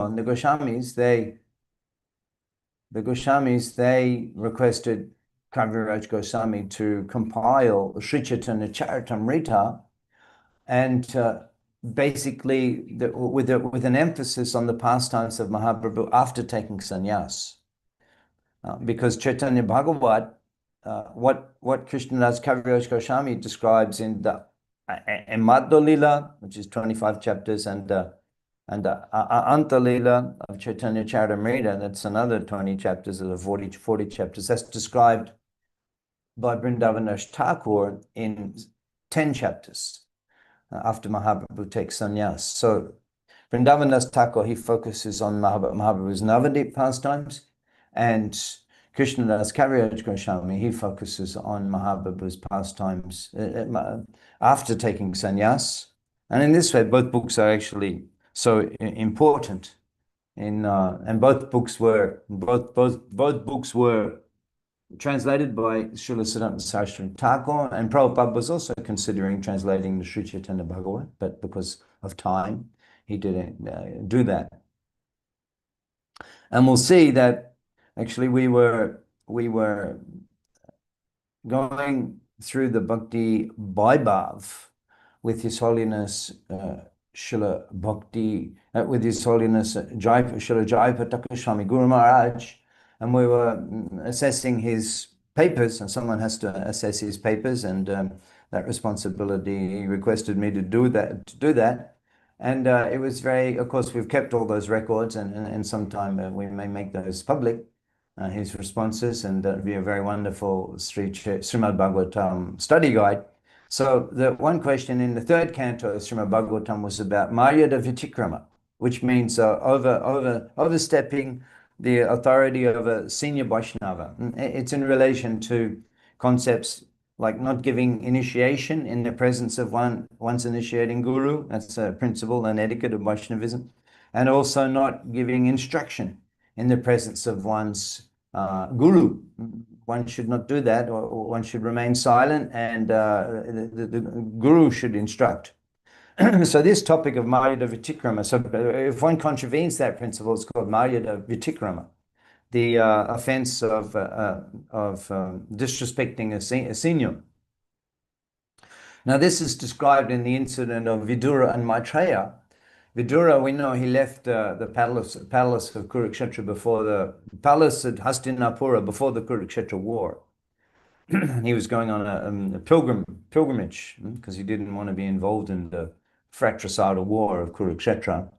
the Goswamis, they requested Kaviraj Goswami to compile Sri Chaitanya Charitamrita, and basically with an emphasis on the pastimes of Mahaprabhu after taking sannyas. Because Chaitanya Bhagavat, what Krishnadas Kaviraj Goswami describes in the Madhya Lila, which is 25 chapters, and the Anta Lila of Chaitanya Charitamrita, that's another 20 chapters, or 40 chapters. That's described by Vrindavan Thakur in 10 chapters after Mahaprabhu takes sannyas. So Vrindavan Thakur, he focuses on Mahaprabhu's Navadip pastimes, and Krishnadas Kaviraj Goswami, he focuses on Mahaprabhu's pastimes after taking sannyas. And in this way, both books are actually so important. And both books were translated by Srila Siddhanta Saraswati Thakur, and Prabhupada was also considering translating the Sri Chaitanya Bhagavat, but because of time, he didn't do that. And we'll see that actually we were going through the Bhakti Vaibhav with His Holiness Srila Bhakti, with His Holiness Srila Jayapataka Swami Guru Maharaj, and we were assessing his papers, and someone has to assess his papers, and that responsibility, he requested me to do that. And it was very, of course, we've kept all those records, and sometime we may make those public, his responses, and that would be a very wonderful Srimad Bhagavatam study guide. So the one question in the third canto of Srimad Bhagavatam was about Maryada Vitikrama, which means overstepping the authority of a senior Vaishnava. It's in relation to concepts like not giving initiation in the presence of one's initiating guru. That's a principle and etiquette of Vaishnavism. And also not giving instruction in the presence of one's guru. One should not do that, or one should remain silent, and the guru should instruct. So this topic of Maryada Vitikrama, so if one contravenes that principle, it's called Maryada Vitikrama, the offense of disrespecting a senior. Now this is described in the incident of Vidura and Maitreya. Vidura, we know he left the palace of Kurukshetra before the palace at Hastinapura before the Kurukshetra war. He was going on a pilgrimage because he didn't want to be involved in the fratricidal war of Kurukshetra.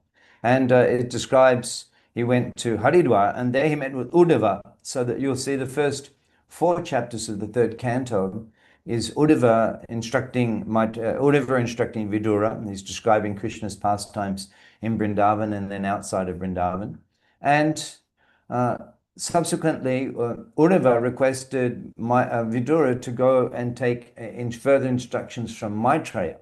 And it describes he went to Haridwar, and there he met with Uddhava. So that you'll see the first 4 chapters of the third canto is Uddhava instructing Vidura. He's describing Krishna's pastimes in Vrindavan and then outside of Vrindavan. And subsequently, Uddhava requested Vidura to go and take further instructions from Maitreya.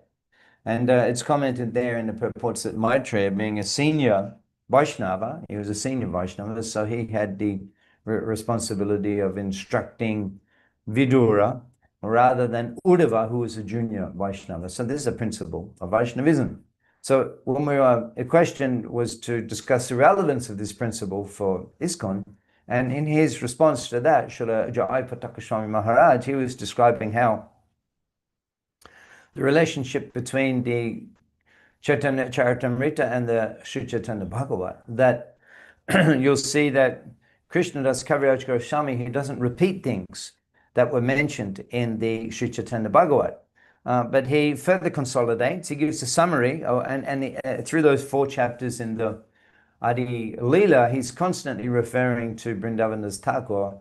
And it's commented there in the purports that Maitreya, being a senior Vaishnava, he was a senior Vaishnava, so he had the responsibility of instructing Vidura rather than Uddhava, who was a junior Vaishnava. So this is a principle of Vaishnavism. So when a question was to discuss the relevance of this principle for ISKCON, and in his response to that, Srila Jayapataka Swami Maharaj, he was describing how the relationship between the Chaitanya Charitamrita and the Sri Chaitanya Bhagavat, that you'll see that Krishnadas Kaviraj Goswami, he doesn't repeat things that were mentioned in the Sri Chaitanya Bhagavat, but he further consolidates, he gives a summary, and through those 4 chapters in the Adi Leela, he's constantly referring to Vrindavandas Thakur,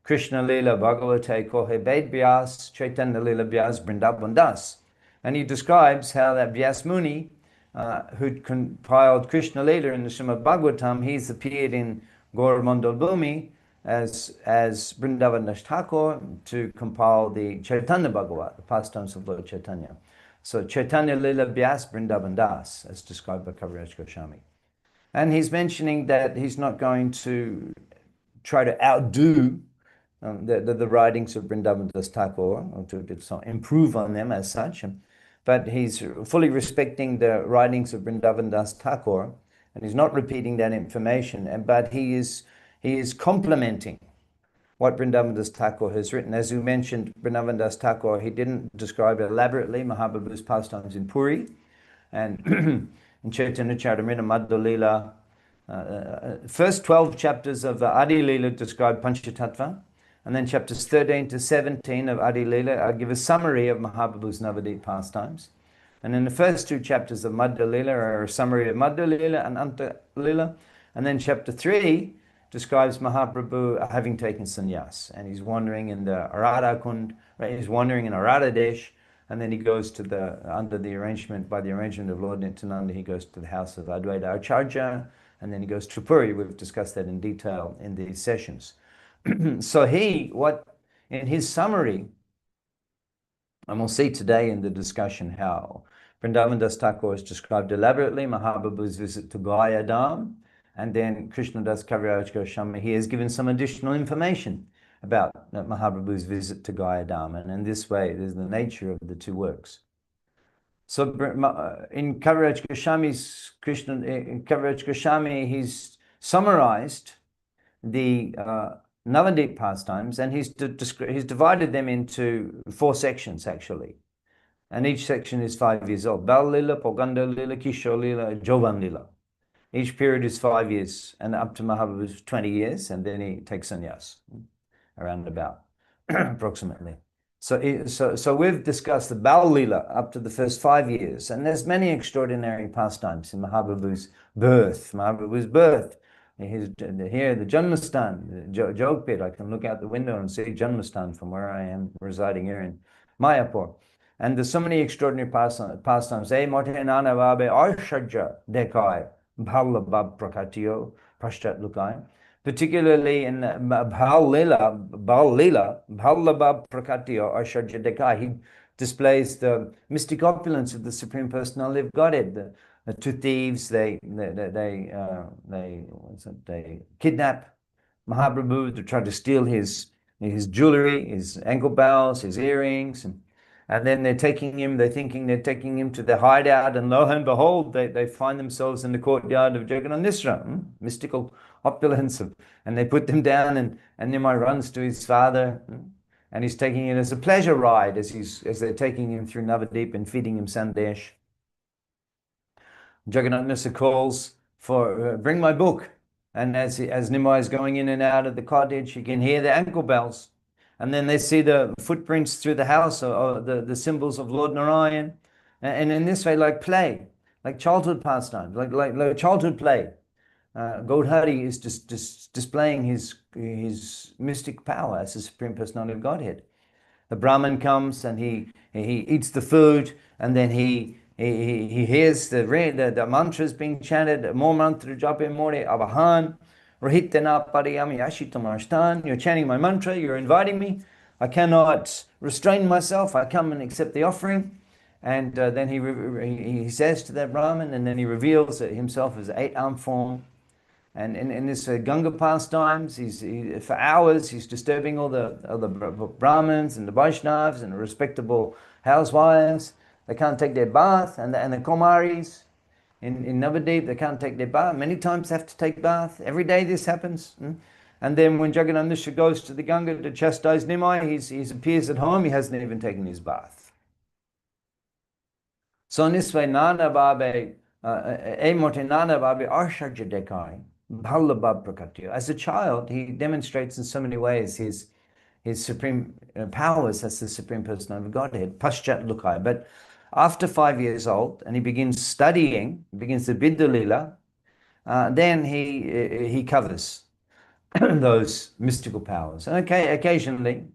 Krishna Leela Bhagavate Kohe Ved Vyas, Chaitanya Leela Vyas Vrindavan Das. And he describes how that Vyas Muni, who compiled Krishna Leela in the Srimad Bhagavatam, he's appeared in Gaura Mandal Bhumi as Vrindavan Thakur to compile the Chaitanya Bhagavat, the pastimes of Lord Chaitanya. So Chaitanya Leela Vyas Vrindavan Das, as described by Kaviraj Goswami. And he's mentioning that he's not going to try to outdo the writings of Vrindavan Das Thakur, or to improve on them as such, but he's fully respecting the writings of Vrindavan Das Thakur, and he's not repeating that information, but he is complementing what Vrindavan Thakur has written. As you mentioned, Vrindavan Thakur, he didn't describe elaborately Mahaprabhu's pastimes in Puri, and in Chaitanya Charitamrita, Madhya Lila, first 12 chapters of Adi Lila describe Panchatattva, and then chapters 13 to 17 of Adi Lila give a summary of Mahaprabhu's Navadip pastimes. And then the first 2 chapters of Madhya Lila are a summary of Madhya Lila and Anta Lila. And then chapter 3 describes Mahaprabhu having taken sannyas. And he's wandering in the Radha Kund, right? He's wandering in Radha Desh. And then he goes to by the arrangement of Lord Nityananda, he goes to the house of Advaita Acharya. And then he goes to Puri. We've discussed that in detail in these sessions. So in his summary, and we'll see today in the discussion how Vrindavan Das Thakur has described elaborately Mahaprabhu's visit to Gaya Dham, and then Krishna Das Kaviraj Goswami, he has given some additional information about Mahaprabhu's visit to Gaya Dham, and in this way, there's the nature of the 2 works. So in Kaviraj Goswami, he's summarized the Navadip pastimes, and he's divided them into 4 sections actually, and each section is 5 years old. Bal Lila, Poganda Lila, Kishore Lila, Jovan Lila. Each period is 5 years, and up to Mahaprabhu's 20 years, and then he takes sannyas, around about, approximately. So we've discussed the Bal Lila up to the first 5 years, and there's many extraordinary pastimes in Mahaprabhu's birth. Here, the Janmastan, Jogpit, I can look out the window and see Janmastan from where I am residing here in Mayapur. And there's so many extraordinary pastimes. E mote nana vabe arshadja dekai bhallabab prakatiyo pashtat lukai. Particularly in Bal Lila, bhallabab prakatiyo arshadja dekai. He displays the mystic opulence of the Supreme Personality of Godhead. The 2 thieves, they kidnap Mahaprabhu to try to steal his jewelry, his ankle bells, his earrings, and then they're thinking they're taking him to the hideout, and lo and behold, they find themselves in the courtyard of Jagannath, mystical opulence, and they put them down, and Nimai runs to his father, and he's taking it as a pleasure ride as they're taking him through Navadip and feeding him sandesh. Jagannath calls for, bring my book. And as Nimai is going in and out of the cottage, you can hear the ankle bells. And then they see the footprints through the house, or the symbols of Lord Narayan. And in this way, like play, like childhood pastime, like childhood play. Gaudhari is just displaying his mystic power as the Supreme Personality of Godhead. The Brahmin comes and he eats the food, and then he hears the mantras being chanted, more mantra jape more avahan, rahitana pariyami ashitamarshtan. You're chanting my mantra, you're inviting me. I cannot restrain myself. I come and accept the offering. And then he says to that Brahmin, and then he reveals himself as 8-armed form. And in this Ganga pastimes, for hours, he's disturbing all the Brahmins and the Vaishnavas and the respectable housewives. They can't take their bath, and the Kumaris in Navadip, they can't take their bath. Many times they have to take bath. Every day this happens. And then when Jagannatha goes to the Ganga to chastise Nimai, he appears at home, he hasn't even taken his bath. So in this way, Nana Babe, Emote Nana Babe Arshadja Dekai, Bhallabab Prakatya. As a child, he demonstrates in so many ways his supreme powers as the Supreme Personality of Godhead, Paschat Lukai. But after 5 years old, and he begins studying, begins the Vidya Lila, then he covers those mystical powers. And occasionally,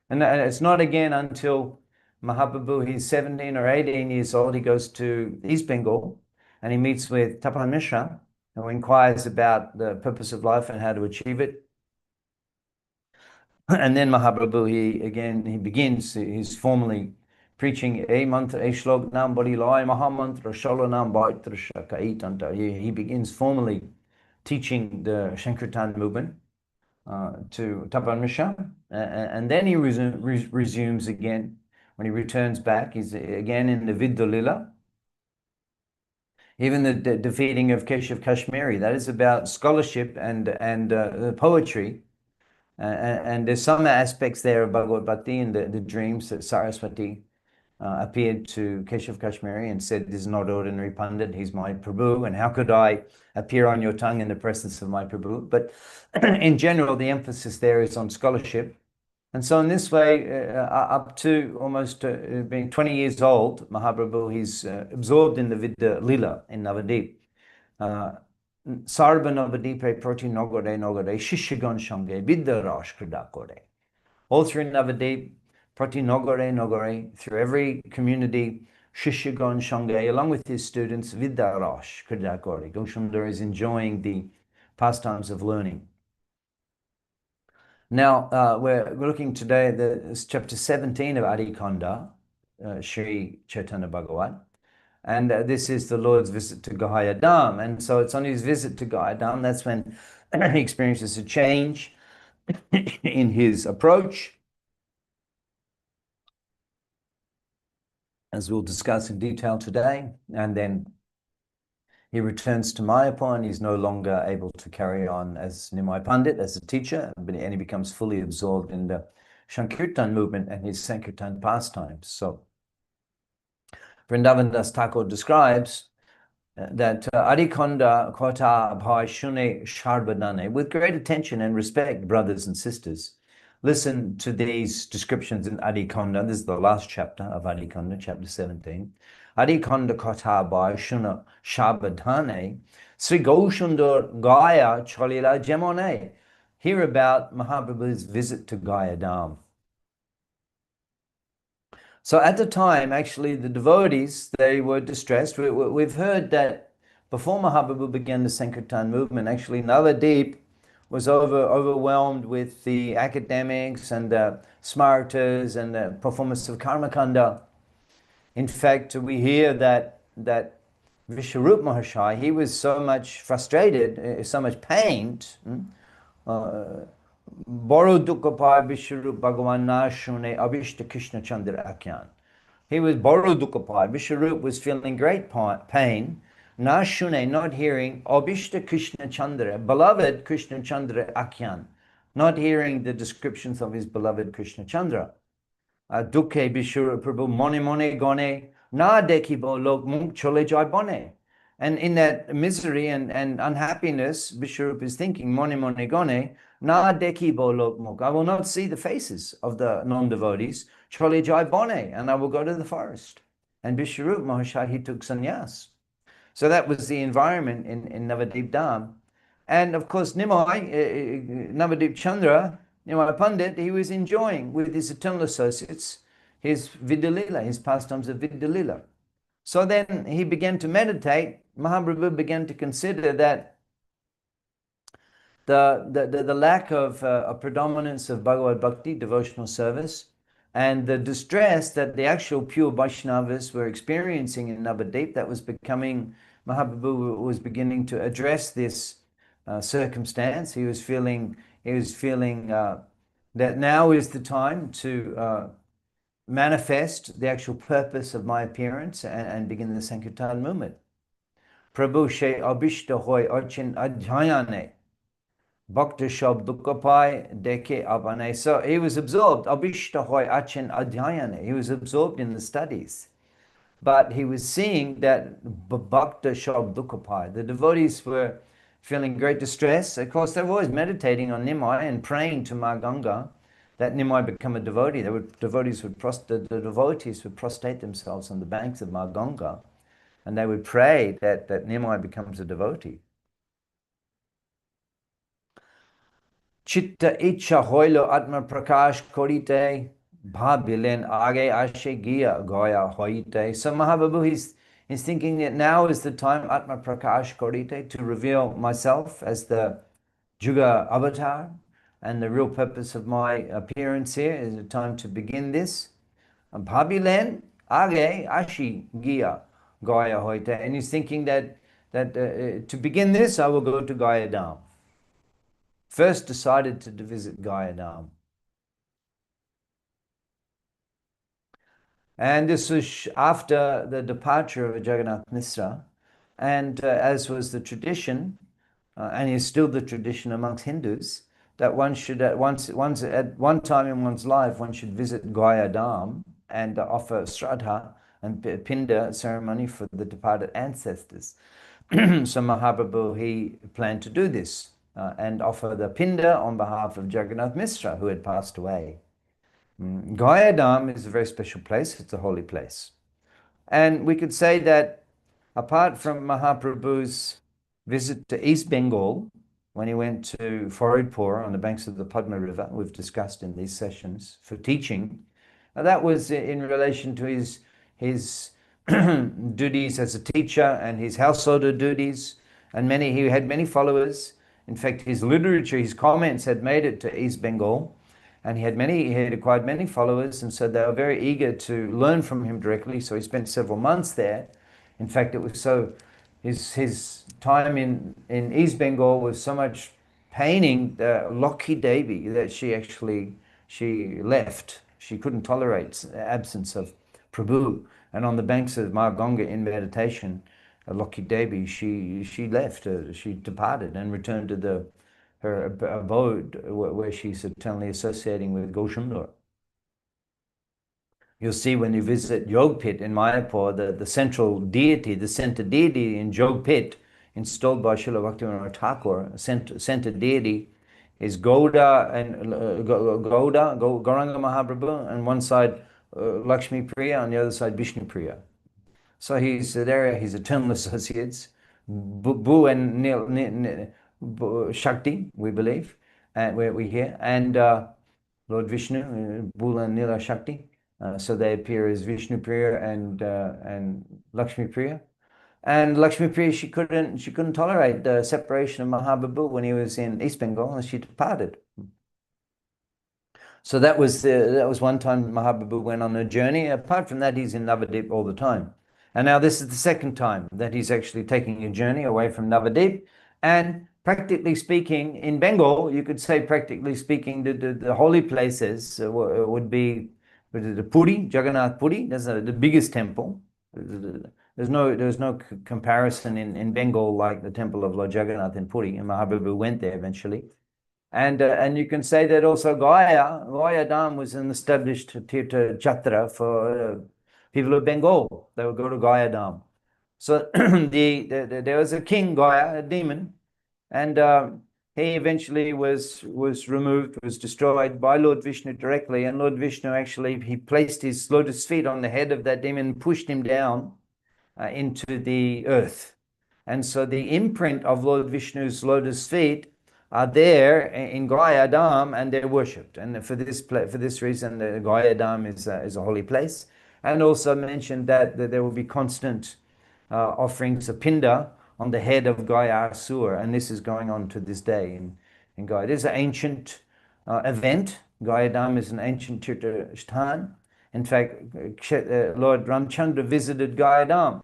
and it's not again until Mahaprabhu, he's 17 or 18 years old, he goes to East Bengal, and he meets with Tapan Mishra, who inquires about the purpose of life and how to achieve it. And then Mahaprabhu, he begins his formally preaching a mantra, a shlok nam badi lai mahamantra shalo nam baitra shakaitanta. He begins formally teaching the Sankirtan movement to Tapan Mishra, and then he resumes again. When he returns back, he's again in the Vidya Lila. Even the defeating of Keshav Kashmiri, that is about scholarship and poetry. And there's some aspects there of Bhagavad Bhakti and the dreams that Saraswati appeared to Keshav Kashmiri and said, "This is not ordinary Pandit, he's my Prabhu, and how could I appear on your tongue in the presence of my Prabhu?" But in general, the emphasis there is on scholarship. And so in this way, up to almost being 20 years old, Mahaprabhu, he's absorbed in the Vidya Lila in Navadip. Sarva Navadipe Proti Nogore Nogore Shishigan Shange Vidya Rash Krida Kore. All through Navadip, Prati Nogore Nogore, through every community, Shishigan Shange, along with his students, Vidya Rash Krida Kore. Goshamdar is enjoying the pastimes of learning. Now, we're looking today at chapter 17 of Adi Khanda, Sri Chaitanya Bhagavat. And this is the Lord's visit to Gaya Dham. And so it's on his visit to Gaya Dham, that's when he experiences a change in his approach, as we'll discuss in detail today. And then he returns to Mayapur and he's no longer able to carry on as Nimai Pandit, as a teacher, and he becomes fully absorbed in the Sankirtan movement and his Sankirtan pastimes. So Vrindavan Das Thakur describes that Adi Khanda Kota Bhai Shune Sharbadane, with great attention and respect, brothers and sisters. Listen to these descriptions in Adi Khanda. This is the last chapter of Adi Khanda, chapter 17. Adi Khanda Kota Bhai Shune Sharbadane, Sri Gaushundar Gaya Cholila Jemone. Hear about Mahaprabhu's visit to Gaya Dham. So at the time, actually, the devotees, they were distressed. We've heard that before Mahaprabhu began the Sankirtan movement, actually Navadip was overwhelmed with the academics and the smartas and the performance of Karmakanda. In fact, we hear that Vishwarup Mahashai, he was so much frustrated, so much pained, Boro Dukkapay Vishwarup Bhagavan na shune Abhishta Krishna Chandra Akyan. He was Boro Dukkapay. Vishwarup was feeling great pain. Na shune, not hearing Abhishta Krishna Chandra, beloved Krishna Chandra Akyan, not hearing the descriptions of his beloved Krishna Chandra. Dukhe Vishwarup Prabhu Mone Mone Gone, Na Dekibo Lok Munk Chole Jai Bone. And in that misery and unhappiness, Vishwarup is thinking, Mone Mone Gone, Na deki bolok muk. I will not see the faces of the non-devotees. Chole jai bone, and I will go to the forest. And Vishwarup Mahashai, he took sannyas. So that was the environment in Navadip Dham. And of course, Navadip Chandra, Nimai Pandit, he was enjoying with his eternal associates his Vidyalila, his pastimes of Vidyalila. So then he began to meditate. Mahaprabhu began to consider that the lack of a predominance of Bhagavad Bhakti, devotional service, and the distress that the actual pure Vaishnavas were experiencing in Navadip, that was becoming, Mahaprabhu was beginning to address this circumstance. He was feeling that now is the time to manifest the actual purpose of my appearance and begin the Sankirtan movement. Prabhu she abhishta hoy archin adhyayane. Bhakta Shab Dukkapai Deke Abane. So he was absorbed. Abhishta hoy achin adhyayane. He was absorbed in the studies. But he was seeing that Bhakta Shab Dukkapai, the devotees were feeling great distress. Of course, they were always meditating on Nimai and praying to Ma Ganga that Nimai become a devotee. The devotees would prostrate themselves on the banks of Ma Ganga, and they would pray that Nimai becomes a devotee. Chitta icha hoilo atma prakash korite bhabilen age ashe giya goya hoite. So Mahaprabhu, he's thinking that now is the time atma prakash korite, to reveal myself as the Juga avatar, and the real purpose of my appearance here is the time to begin this. Bhabilen age ashe giya goya hoite. And he's thinking that to begin this, I will go to Gaya Dham. First decided to visit Gaya Dham. And this was after the departure of Jagannath Misra. And as was the tradition, and is still the tradition amongst Hindus, that one should at one time in one's life one should visit Gaya Dham and offer Shraddha and Pinda ceremony for the departed ancestors. So Mahaprabhu, he planned to do this and offer the Pinda on behalf of Jagannath Mishra, who had passed away. Gaya Dham is a very special place. It's a holy place. And we could say that apart from Mahaprabhu's visit to East Bengal, when he went to Faridpur on the banks of the Padma River, we've discussed in these sessions, for teaching, that was in relation to his duties as a teacher and his householder duties, and he had many followers. In fact, his literature, his comments had made it to East Bengal, and he had acquired many followers, and so they were very eager to learn from him directly. So he spent several months there. In fact, it was so his time in East Bengal was so much paining Lakhi Devi that she left. She couldn't tolerate the absence of Prabhu. And on the banks of Ma Ganga in meditation, Lakhi Devi, she left. She departed and returned to her abode where she's eternally associating with Govinda. You'll see when you visit Yogpit in Mayapur, the central deity, the center deity in Yogpit, installed by Srila Bhaktivinoda Thakur, center deity is Gaura and Gauranga Mahaprabhu, and one side Lakshmi Priya, on the other side Vishnu Priya. So he's there, his eternal associates, Bu and Shakti, we believe, and we hear, and Lord Vishnu, Bu and Nila Shakti. So they appear as Vishnu Priya and Lakshmi Priya. And Lakshmi Priya, she couldn't tolerate the separation of Mahaprabhu when he was in East Bengal, and she departed. So that was one time Mahaprabhu went on a journey. Apart from that, he's in Navadip all the time. And now this is the second time that he's actually taking a journey away from Navadip. And practically speaking, in Bengal, you could say practically speaking, the holy places would be the Puri, Jagannath Puri. That's the biggest temple. There's no comparison in Bengal like the temple of Lord Jagannath in Puri, and Mahaprabhu went there eventually. And you can say that also Gaya Dham was an established Tirtha Jatra for people of Bengal. They would go to Gaya Dham. So there was a king, Gaya, a demon, and he eventually was removed, was destroyed by Lord Vishnu directly. And Lord Vishnu actually, he placed his lotus feet on the head of that demon and pushed him down into the earth. And so the imprint of Lord Vishnu's lotus feet are there in Gaya Dham, and they're worshipped. And for this reason, the Gaya Dham is a holy place. And also mentioned that there will be constant offerings of Pinda on the head of Gaya Asur, and this is going on to this day in Gaya. It is an ancient event. Gaya Dham is an ancient Tirtha Sthan. In fact, Lord Ramchandra visited Gaya Dham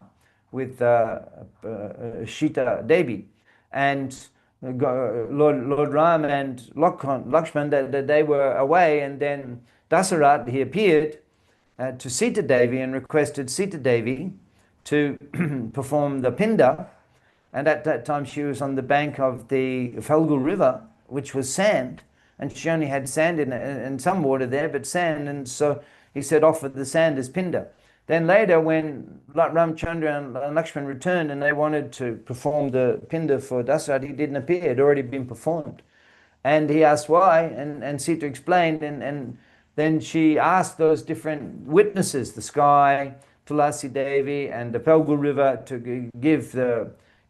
with Sita Devi, and Lord Ram and Lakshman, that they were away, and then Dasarat, he appeared to Sita Devi and requested Sita Devi to perform the Pinda. And at that time she was on the bank of the Falgu River, which was sand, and she only had sand and some water there, but sand, and so he said offer the sand as Pinda. Then later, when Ramchandra and Lakshman returned and they wanted to perform the Pinda for Dasarat, he didn't appear. It had already been performed. And he asked why, and Sita explained, and then she asked those different witnesses, the sky, Tulasi Devi, and the Falgu River, to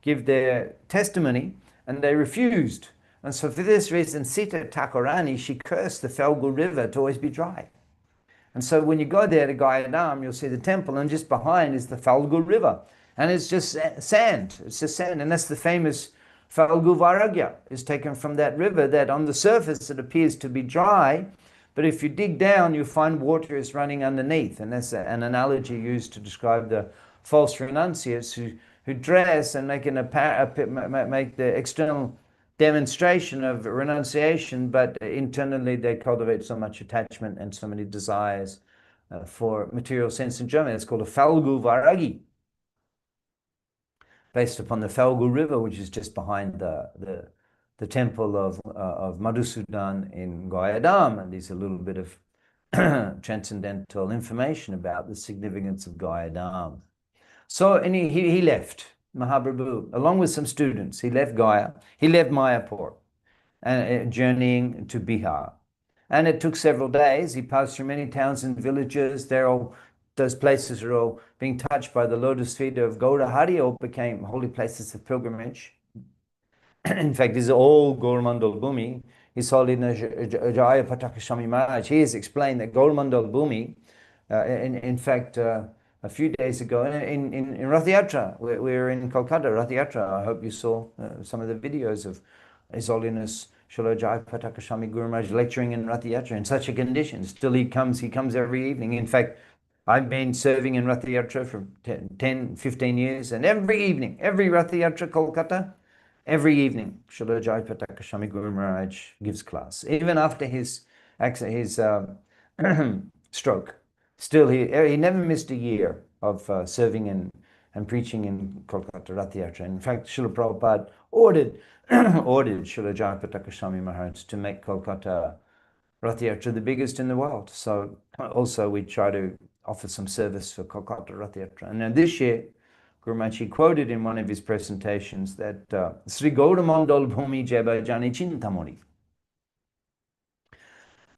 give their testimony, and they refused. And so for this reason, Sita Thakurani, she cursed the Falgu River to always be dry. And so when you go there to Gaya Dham, you'll see the temple, and just behind is the Falgu River. And it's just sand. It's just sand. And that's the famous Falgu Vairagya, is taken from that river, that on the surface it appears to be dry, but if you dig down, you find water is running underneath. And that's an analogy used to describe the false renunciates who dress and make the external demonstration of renunciation, but internally they cultivate so much attachment and so many desires for material sense enjoyment. It's called a Falgu Vairagi. based upon the Falgu River, which is just behind the temple of Madhusudan in Gayadam. And there's a little bit of transcendental information about the significance of Gayadam. So, and he left Mahaprabhu along with some students. He left Gaya, he left Mayapur, and journeying to Bihar. And it took several days. He passed through many towns and villages. Those places are all being touched by the lotus feet of Gaura Hari, all became holy places of pilgrimage. In fact, these are all Gaurmandal Bhumi. His Holiness Jaya Pataka Swami Maharaj, he has explained that Gaurmandal Bhumi, in fact, a few days ago in Rath Yatra, we were in Kolkata, Rath Yatra. I hope you saw some of the videos of His Holiness Srila Jaya Pataka Swami Guru Maharaj lecturing in Rath Yatra in such a condition. Still he comes every evening. In fact, I've been serving in Rath Yatra for 10, 15 years, and every evening, every Rath Yatra Kolkata, every evening, Srila Jaya Pataka Swami Guru Maharaj gives class. Even after his stroke, still he never missed a year of serving and preaching in Kolkata Rath Yatra. In fact, Srila Prabhupada ordered Srila Jaya Pataka Swami Maharaj to make Kolkata Rath Yatra the biggest in the world. So also we try to offer some service for Kolkata Rath Yatra. And now this year, Guru Maharaj quoted in one of his presentations that Sri Gaura Mandal Bhumi Jeba Jani Chintamoni.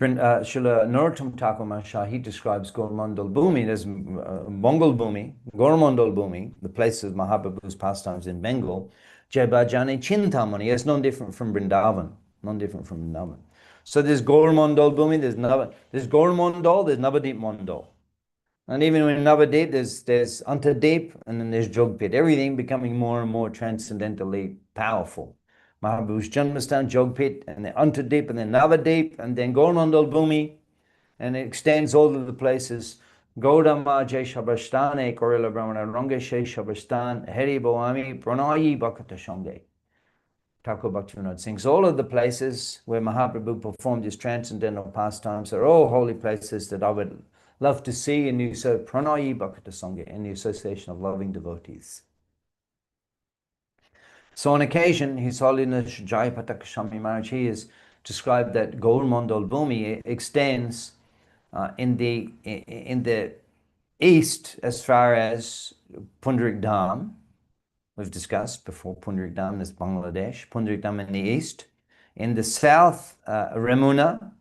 Srila Narottam Thakur Maharaj, he describes Gaurmandal Bhumi as Bengal Bhumi, Gaurmandal Bhumi, the place of Mahaprabhu's pastimes in Bengal, Jeba Jani Chintamani. It's non different from Vrindavan, So there's Gaurmandal Bhumi, there's Gaurmandal, there's Navadip Mandal. And even in Navadip, there's Antadip, and then there's Jogpit. Everything becoming more and more transcendentally powerful. Mahaprabhu's Janmastan, Jogpit, and then Antadip, and then Navadip, and then Gaurmandal Bhumi, and it extends all of the places. Gaudama Jai Shabastane, Korila Brahmana Rangeshe Shabastan, Heri Boami, Pranayi Bhakata Shange. Thakur Bhaktivinoda sings. All of the places where Mahaprabhu performed his transcendental pastimes are all holy places that I would love to see in the Pranayi Bhakata Sangha, in the association of loving devotees. So on occasion, His Holiness Jaya Pataka Swami Maharaj, he has described that Gaurmandal Bhumi extends in the east as far as Pundarik Dham. We've discussed before. Pundarik Dham is Bangladesh. Pundarik Dham in the east. In the south, Ramuna.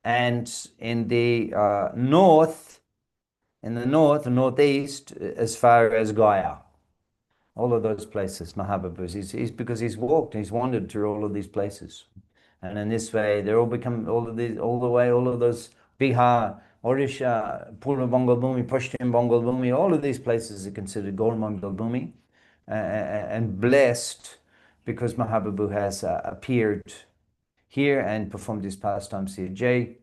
And in the north, northeast, as far as Gaya. All of those places, Mahaprabhu's, he's because he's wandered through all of these places. And in this way, they're all become, all of those Bihar, Odisha, Purva Bengal Bhumi, Pashchim Bengal Bhumi, all of these places are considered Gaurmandal Bhumi, and blessed because Mahaprabhu has appeared here and performed his pastimes here. Jai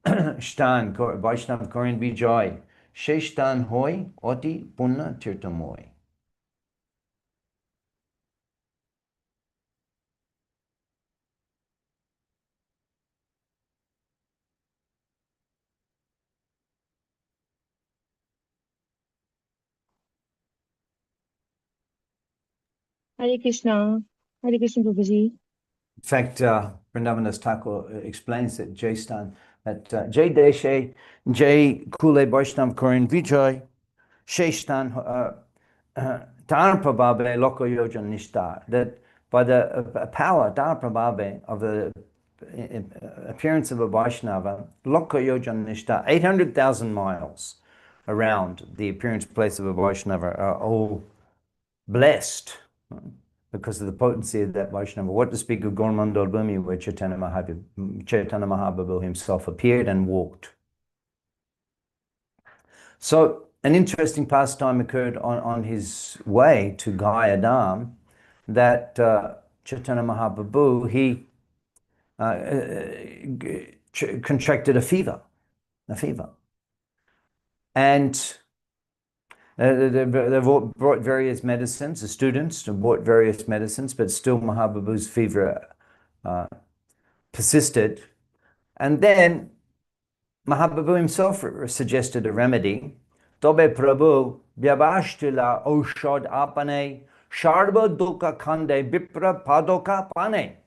Shtan, Vaishnav Korin Vijay, Sheshtan Hoy, Oti Punna Tirtamoy. Hare Krishna. Hare Krishna, Prabhuji. In fact, Vrindavan Thakur explains that Jaystan, that Jay Deshe, Jay Kulai Vaishnav Korin Vijay, Sheshtan Dharprabhabe Loko Yojan Nishtar, that by the power, Dharprabhabe, of the appearance of a Vaishnava, Loko Yojan Nishtar, 800,000 miles around the appearance place of a Vaishnava are all blessed because of the potency of that Vaishnava. What to speak of Gaurmandal Bhumi, where Chaitanya Mahaprabhu himself appeared and walked. So an interesting pastime occurred on his way to Gayadam, that Chaitanya Mahaprabhu, he contracted a fever. And they brought various medicines, the students brought various medicines, but still Mahaprabhu's fever persisted. And then Mahaprabhu himself suggested a remedy. Tobe Prabhu vyabashtila oshad apane Sharva dukkha khande vipra padoka pane.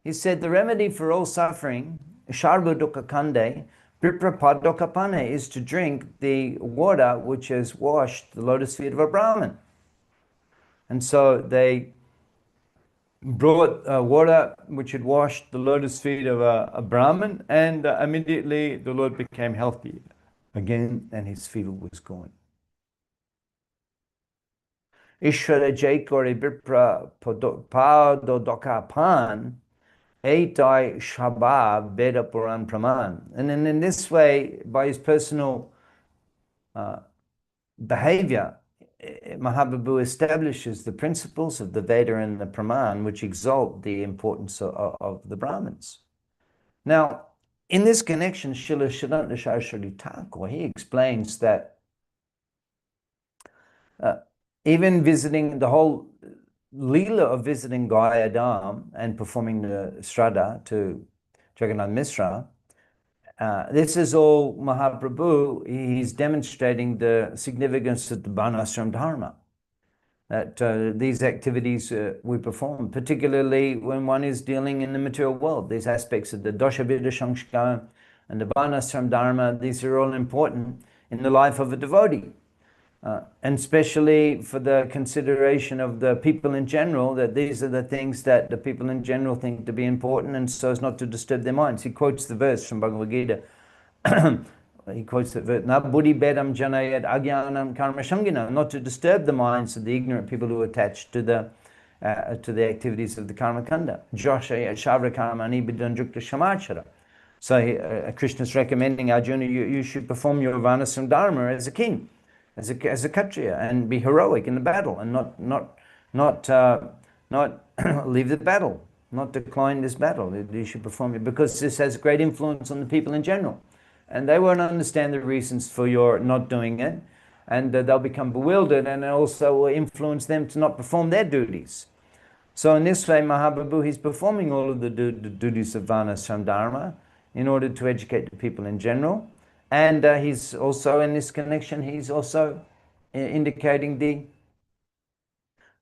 He said the remedy for all suffering, Sharva dukkha khande vipra padoka pane, is to drink the water which has washed the lotus feet of a Brahmin. And so they brought water which had washed the lotus feet of a Brahmin, and immediately the Lord became healthy again and his fever was gone. Ishvara Jaikore Vipra Padodoka Pan Etai Shabab Veda Puran Praman. And then in this way, by his personal behavior, Mahaprabhu establishes the principles of the Veda and the Praman, which exalt the importance of the Brahmins. Now, in this connection, Srila Siddhanta Saraswati Thakur, he explains that even visiting the whole Leela of visiting Gaya Dham and performing the Shraddha to Jagannath Mishra, this is all Mahaprabhu. He's demonstrating the significance of the Varnashram Dharma, that these activities we perform, particularly when one is dealing in the material world. These aspects of the Doshabhida Sanskar and the Varnashram Dharma, these are all important in the life of a devotee. And especially for the consideration of the people in general, that these are the things that the people in general think to be important, and so as not to disturb their minds. He quotes the verse from Bhagavad Gita. He quotes the verse, Na buddhi bedam janayat agyanam karma shangina, not to disturb the minds of the ignorant people who are attached to the activities of the karma kanda. Joshaya shavra karmani bidanjukta shamachara. So Krishna is recommending Arjuna, you should perform your Varnashram Dharma as a king, as a Kshatriya, and be heroic in the battle, and not leave the battle, not decline this battle. You should perform it, because this has great influence on the people in general, and they won't understand the reasons for your not doing it, and they'll become bewildered, and it also will influence them to not perform their duties. So in this way, Mahaprabhu, he's performing all of the duties of Varnashram Dharma in order to educate the people in general. And he's also, in this connection, he's also indicating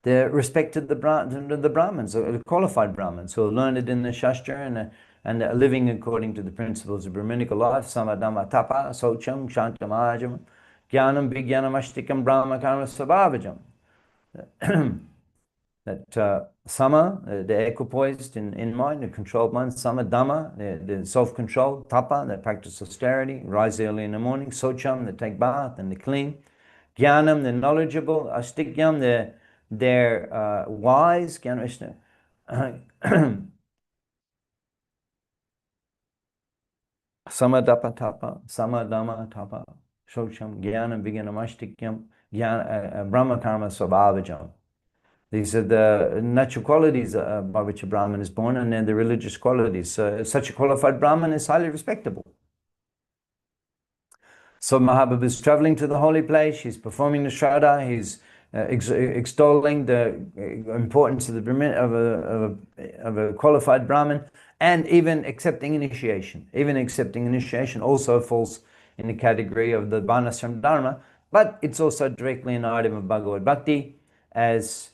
the respect to the Brahmins, the qualified Brahmins, who are learned in the Shastra and are living according to the principles of Brahminical life, samadhamma tapa, socham, shantamajam, jnanam vijnanam ashtikam brahma karma svabhavajam. That sama, the equipoised in mind, the controlled mind; sama, dhamma, the self-control; tapa, the practice austerity, rise early in the morning; socham, the take bath and the clean; jnanam, the knowledgeable; astikyam, they're wise; jnana samadapa tapa, samadhamma tapa, socham, jnanam vijnanam ashtikyam, brahma karma svabhavajam. These are the natural qualities by which a Brahmin is born, and they're the religious qualities. So such a qualified Brahmin is highly respectable. So Mahaprabhu is traveling to the holy place, he's performing the Shraddha, he's extolling the importance of a qualified Brahmin, and even accepting initiation. Even accepting initiation also falls in the category of the Varnashram Dharma, but it's also directly an item of Bhagavad Bhakti, as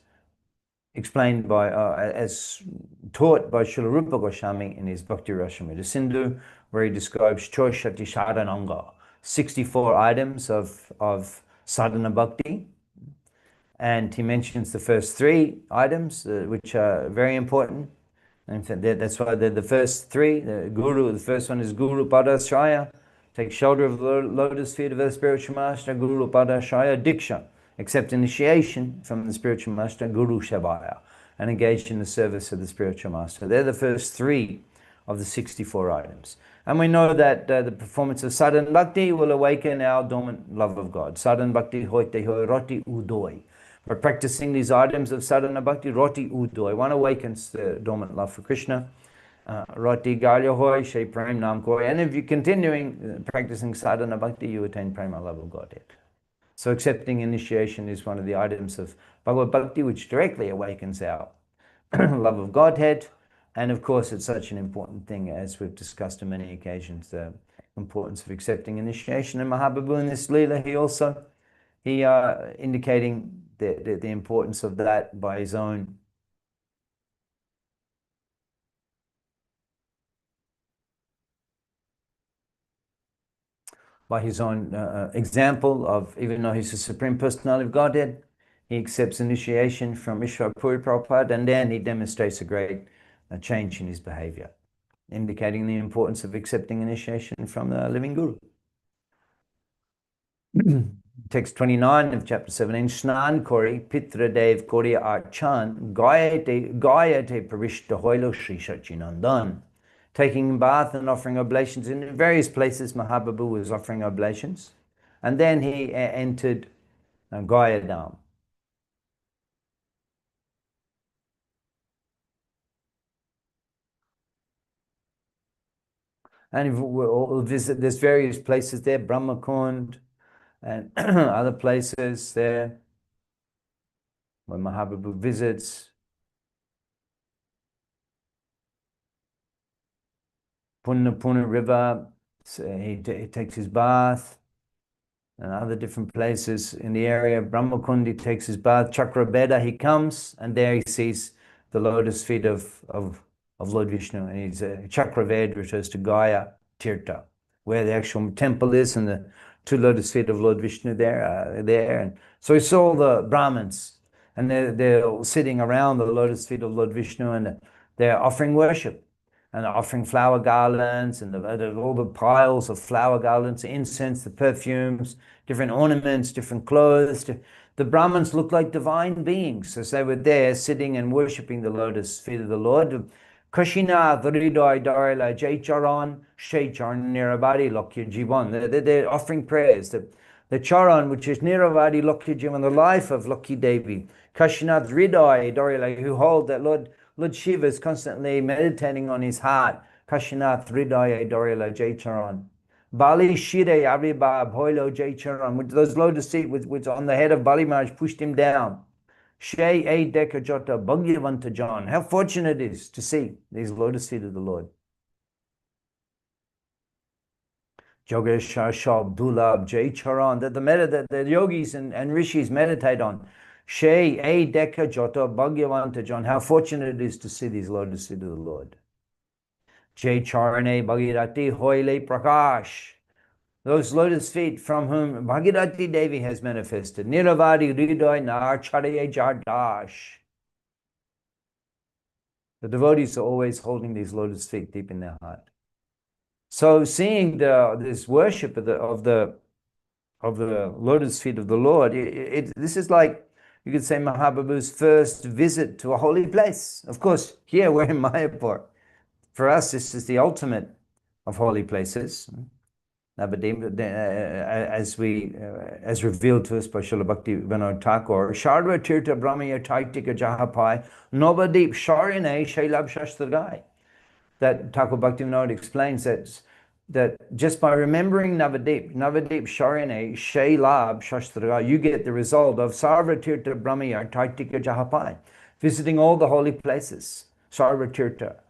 explained by, as taught by Srila Rupa Goswami in his Bhakti Rasamrita Sindhu, where he describes Choshati Sadhananga, 64 items of sadhana bhakti. And he mentions the first 3 items, which are very important. And that's why they're the first 3. The first one is Guru Padashraya, take shelter of the lotus feet of the spiritual master. Guru Padashraya Diksha, accept initiation from the spiritual master. Guru Shavaya, and engaged in the service of the spiritual master. They're the first 3 of the 64 items. And we know that the performance of sadhana bhakti will awaken our dormant love of God. Sadhana bhakti hoite hoi roti udoi. By practicing these items of sadhana bhakti, roti udoi, one awakens the dormant love for Krishna. Roti galya hoy, she prem nam koi. And if you're continuing practicing sadhana bhakti, you attain prema, love of Godhead. So accepting initiation is one of the items of Bhagavad Bhakti, which directly awakens our love of Godhead. And of course, it's such an important thing, as we've discussed on many occasions, the importance of accepting initiation. And Mahaprabhu in this Leela, he indicating the importance of that by his own example of, even though he's the Supreme Personality of Godhead, he accepts initiation from Ishwar Puri Prabhupada, and then he demonstrates a great change in his behavior, indicating the importance of accepting initiation from the living Guru. Text 29 of chapter 17, Snan Kori, Pitra Dev Kori Archan, Gayate Parishta Hoilo Sri Sachinandan. Taking bath and offering oblations in various places, Mahaprabhu was offering oblations. And then he entered Gayadam. And we'll visit, there's various places there, Brahmakund and other places there where Mahaprabhu visits. Puna River, so he takes his bath, and other different places in the area. Brahmakund, he takes his bath. Chakrabeda, he comes, and there he sees the lotus feet of Lord Vishnu. And he's Chakraved refers to Gaya Tirtha, where the actual temple is, and the two lotus feet of Lord Vishnu there. And so he saw the Brahmins, and they're sitting around the lotus feet of Lord Vishnu, and they're offering worship. And offering flower garlands, and all the piles of flower garlands, incense, the perfumes, different ornaments, different clothes. The Brahmins looked like divine beings as they were there sitting and worshipping the lotus feet of the Lord. Kashina Dhridai Darila Jai Charan Shai Charan Niravadi Lokya Jivan. They're offering prayers. The Charan, which is Niravadi Lokya Jivan, the life of Lokya Devi. Kashina Dhridai Darila, who hold that Lord Shiva is constantly meditating on his heart. Kashinath Hridaya Dorila Jai Charan. Bali Shire Ariba Bhoilo Jai Charan. Which those lotus feet which on the head of Bali Maharaj pushed him down. Shay A Deka Jota Bhagyavanta John. How fortunate it is to see these lotus feet of the Lord. Jogeshar Shab Dulab Jai Charan. That the yogis and rishis meditate on. Shay A Deka Jota Bhagyavanta John. How fortunate it is to see these lotus feet of the Lord. Jai Charane Bhagirati Hoile Prakash. Those lotus feet from whom Bhagirati Devi has manifested. Niravadi Hridoy Nar Charaye Jardash. The devotees are always holding these lotus feet deep in their heart. So seeing this worship of the lotus feet of the Lord, this is like, you could say, Mahaprabhu's first visit to a holy place. Of course, here we're in Mayapur. For us, this is the ultimate of holy places. As revealed to us by Srila Bhakti Vinod Thakur, Sharva Tirtha Brahmaya Taitika Jahapai Novadeep Sharine Shailab Shastragai. That Thakur Bhakti Vinod explains that just by remembering Navadip Sharine Shailab Shastragai, you get the result of Sarva Tirtha Brahmaya Taitika Jahapai, visiting all the holy places. Sarva Tirtha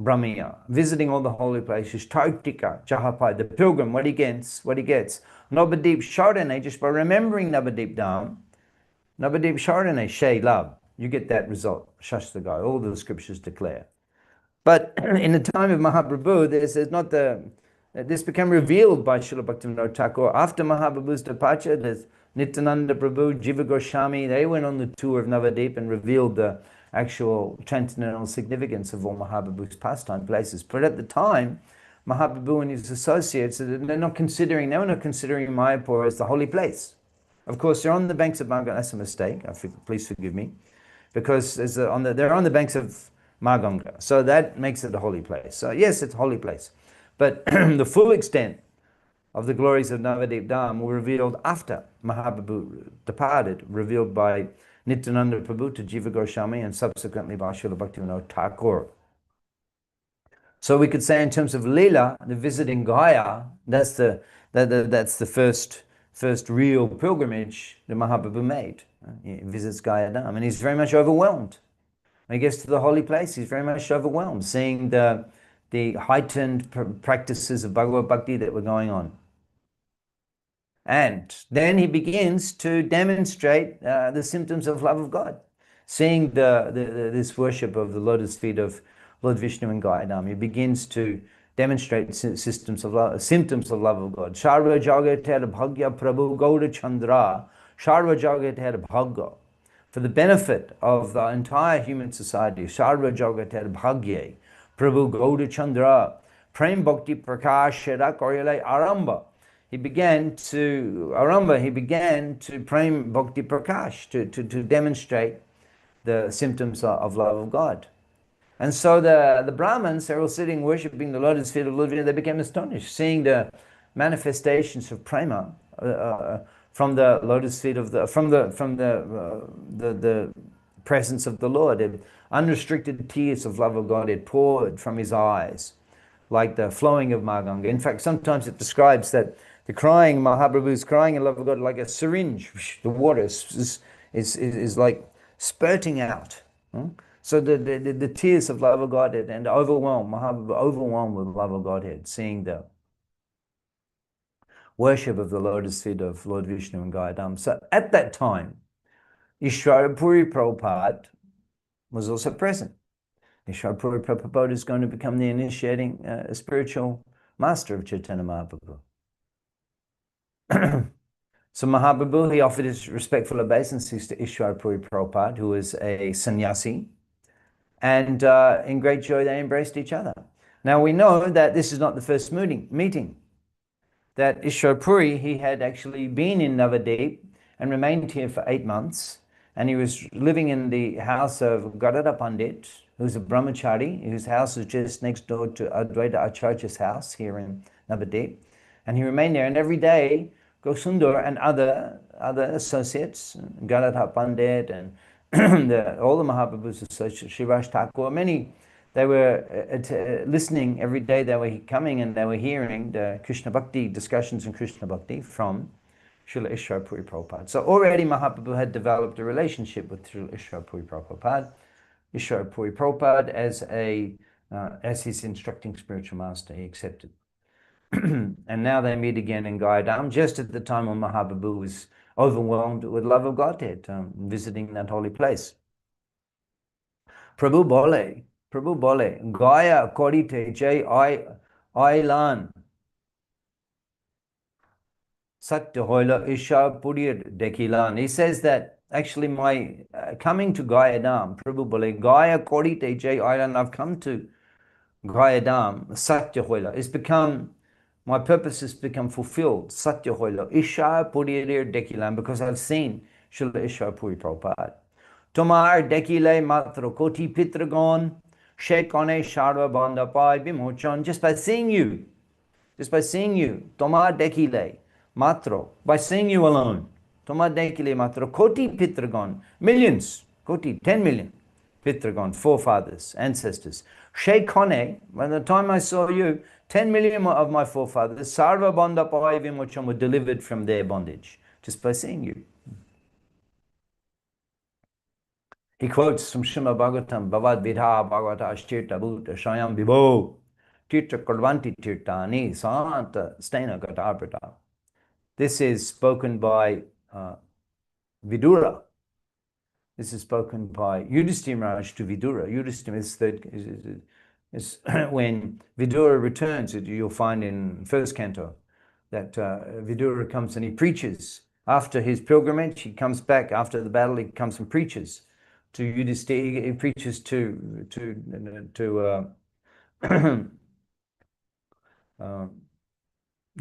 Brahmaya, visiting all the holy places. Taitika Jahapai, the pilgrim, what he gets. Navadip Sharine, just by remembering Navadip Dham, Navadip Sharine Shailab, you get that result. Shastragai, all the scriptures declare. But in the time of Mahaprabhu, this became revealed by Srila Bhaktivinoda Thakur. After Mahaprabhu's departure, there's Nityananda Prabhu, Jiva Goswami, they went on the tour of Navadip and revealed the actual transcendental significance of all Mahaprabhu's pastime places. But at the time, Mahaprabhu and his associates, they were not considering Mayapur as the holy place. Of course, they're on the banks of Manganga. That's a mistake. Please forgive me. Because they're on the banks of Maganga. So that makes it a holy place. So yes, it's a holy place. But the full extent of the glories of Navadip Dham were revealed after Mahaprabhu departed, revealed by Nityananda Prabhu to Jiva Goswami and subsequently by Srila Bhaktivinoda Thakur. So we could say in terms of Leela, the visiting Gaya, that's the first real pilgrimage that Mahaprabhu made. He visits Gaya Dham and he's very much overwhelmed. When he gets to the holy place, he's very much overwhelmed, seeing the heightened practices of Bhagavad Bhakti that were going on. And then he begins to demonstrate the symptoms of love of God, seeing this worship of the lotus feet of Lord Vishnu and Gaidam. He begins to demonstrate symptoms of love of God. Sharva Jagater Bhagya Prabhu Gaura Chandra, Sharva Jagater Bhagya. For the benefit of the entire human society, Sharva Jagater Bhagya, Prabhu Gaura Chandra, Prem Bhakti Prakash Shera Koryalai Aramba. He began to Prem Bhakti Prakash, to demonstrate the symptoms of love of God. And so the Brahmins, they were all sitting worshipping the lotus feet of Lord Vishnu. They became astonished, seeing the manifestations of prema from the lotus feet of the presence of the Lord. Unrestricted tears of love of God had poured from his eyes, like the flowing of Maganga. In fact, sometimes it describes that the crying, Mahaprabhu's crying in love of God, like a syringe. The water is like spurting out. So the tears of love of Godhead, and overwhelmed, Mahaprabhu overwhelmed with love of Godhead, seeing the worship of the lotus feet of Lord Vishnu and Gaidam. So at that time, Ishwara Puri Prabhupada was also present. Ishwara Puri Prabhupada is going to become the initiating spiritual master of Chaitanya Mahaprabhu. So Mahaprabhu, he offered his respectful obeisances to Ishwara Puri Prabhupada, who was a sannyasi, and in great joy they embraced each other. Now we know that this is not the first meeting. That Ishwara Puri, he had actually been in Navadip and remained here for 8 months, and he was living in the house of Gadada Pandit, who's a brahmachari, whose house is just next door to Advaita Acharya's house here in Navadip. And he remained there, and every day Gosundar and other associates, Gadada Pandit and all the Mahaprabhu's associates, Shivash Thakur, many, they were listening every day. They were coming and they were hearing the Krishna Bhakti discussions in Krishna Bhakti from Srila Ishwara Puri Prabhupada. So already Mahaprabhu had developed a relationship with Srila Ishwara Puri Prabhupada. Ishwara Puri Prabhupada as his instructing spiritual master, he accepted. And now they meet again in Gaidam, just at the time when Mahaprabhu was overwhelmed with love of Godhead, visiting that holy place. Prabhu bole, Gaya korite jai ailan. Satya hoila isha purir dekilan. He says that actually my coming to Gaidam, Prabhu bole, Gaya korite jai ailan, I've come to Gaidam, Satya hoila. It's become, my purpose has become fulfilled. Satya hoila isha purir dekilan, because I've seen Srila Ishwara Puri Prabhupada. Tomar dekile matro koti pitragon shekone sharva bandapai bimochan. Just by seeing you, Tomar dekile matro, by seeing you alone, Tomar dekile matro koti pitragon, millions, koti, 10 million pitragon, forefathers, ancestors. Shekone, by the time I saw you, 10 million of my forefathers, sarva bandapai bimochan, were delivered from their bondage, just by seeing you. He quotes from Srimad Bhagavatam, Bhavad Vidha Bhagavata Ashtirta Bhuta Shayam Vibho Tirta Kurvanti Tirtani Santa Stena Gatabrata. This is spoken by Vidura. This is spoken by Yudhisthira Maharaj to Vidura. Yudhisthira is when Vidura returns, you'll find in first canto that Vidura comes and he preaches. After his pilgrimage, he comes back after the battle, he comes and preaches to Yudhisthira. He preaches to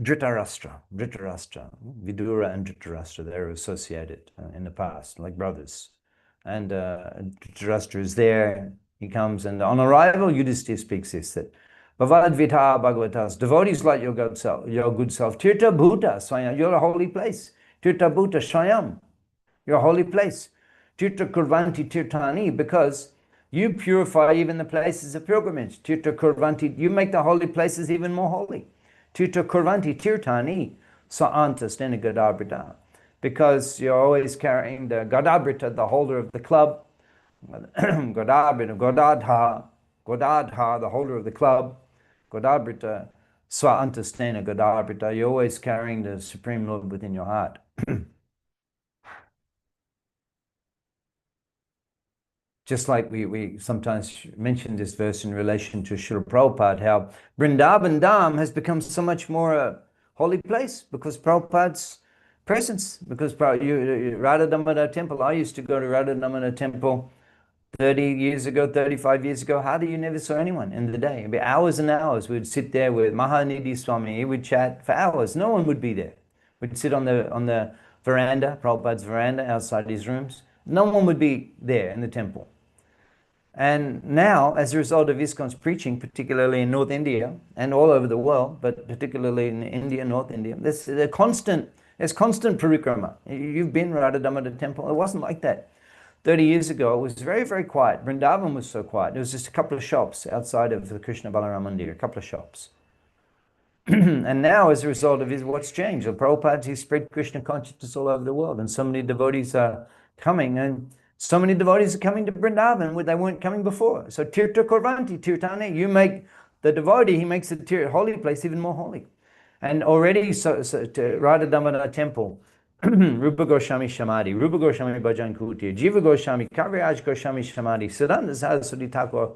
Dhritarashtra, Vidura and Dhritarashtra, they're associated in the past, like brothers. And Dhritarashtra is there, he comes, and on arrival, Yudhisthira speaks this, that Bhavad Vidha Bhagavatas, devotees like your good self, Tirtha Bhuta Swayam, you're a holy place. Tirtha Bhuta Swayam, you're a holy place. Tirtha Kurvanti Tirtani, because you purify even the places of pilgrimage. Tirtha Kurvanti, you make the holy places even more holy. Tirtha Kurvanti Tirtani Sa'anta Stena Gadabrita, because you're always carrying the Gadabrita, the holder of the club. Gadabrita, Godadha, the holder of the club. Gadabrita, Swa Antastena Gadarpita. You're always carrying the Supreme Lord within your heart. Just like we sometimes mention this verse in relation to Srila Prabhupada, how Vrindavan Dham has become so much more a holy place because Prabhupada's presence, because Radha Damodar Temple, I used to go to Radha Damodar Temple 30 years ago, 35 years ago. How do you never saw anyone in the day? It'd be hours and hours. We'd sit there with Mahanidhi Swami, he would chat for hours. No one would be there. We'd sit on the veranda, Prabhupada's veranda outside his rooms. No one would be there in the temple. And now, as a result of ISKCON's preaching, particularly in North India and all over the world, but particularly in India, North India, there's constant parikrama. You've been Radha Damodar Temple. It wasn't like that. 30 years ago, it was very, very quiet. Vrindavan was so quiet. There was just a couple of shops outside of the Krishna Balaram Mandir, a couple of shops. And now, as a result of what's changed, the Prabhupada, he spread Krishna consciousness all over the world, and so many devotees are coming, and so many devotees are coming to Vrindavan where they weren't coming before. So Tirtha Korvanti, Tirthane, you make the devotee, he makes the holy place even more holy. And already, to Radha Damodar Temple, Rupa Goswami Samadhi, Rupa Goswami Bhajan Kutir, Jiva Goswami, Kaviraj Goswami Samadhi, Siddhanta Saraswati Thakur,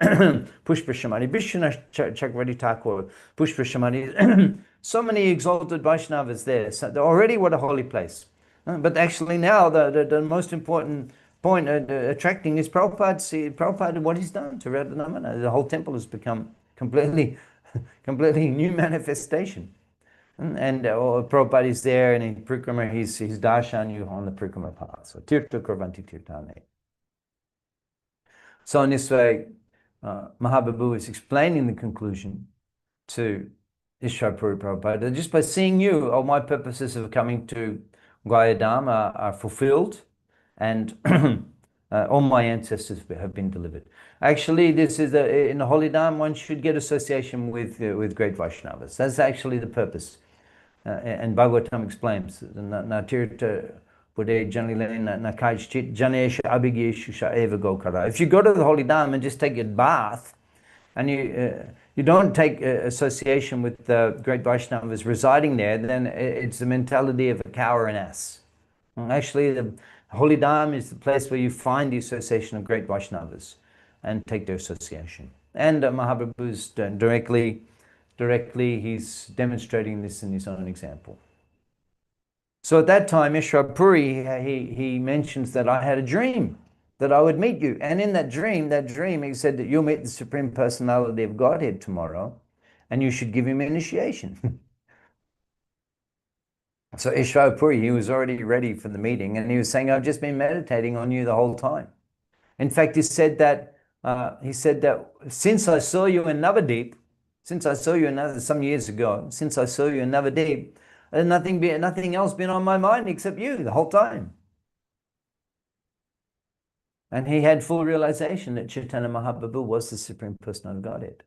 Pushpa Samadhi, Vishwanath Chakravarti Thakur, Pushpa Samadhi, so many exalted Vaishnavas there. So already what a holy place. But actually now the most important point attracting is Prabhupada. See, Prabhupada, what he's done to Radha Damodar. The whole temple has become completely new manifestation. And Prabhupada is there, and in Prikrama, he's darshan you on the Prikrama path. So Tirtha Korvanti Tirthane. So in this way, Mahaprabhu is explaining the conclusion to Ishwar Puri Prabhupada. Just by seeing you, all my purposes of coming to Gayadam are fulfilled, and all my ancestors have been delivered. Actually, this is in the Holy Dham, one should get association with great Vaishnavas. That's actually the purpose. And Bhagavatam explains, if you go to the Holy Dham and just take a bath, and you don't take association with the great Vaishnavas residing there, then it's the mentality of a cow or an ass. Actually, the Holy Dham is the place where you find the association of great Vaishnavas and take their association. And Mahaprabhu's directly, he's demonstrating this in his own example. So at that time, Ishwar Puri, he mentions that I had a dream that I would meet you. And in that dream, he said that you'll meet the Supreme Personality of Godhead tomorrow, and you should give him initiation. So Ishwar Puri, he was already ready for the meeting, and he was saying, I've just been meditating on you the whole time. In fact, he said that since I saw you in Navadip, some years ago, since I saw you in Navadip, nothing else been on my mind except you the whole time. And he had full realization that Chaitanya Mahaprabhu was the Supreme Personality of Godhead.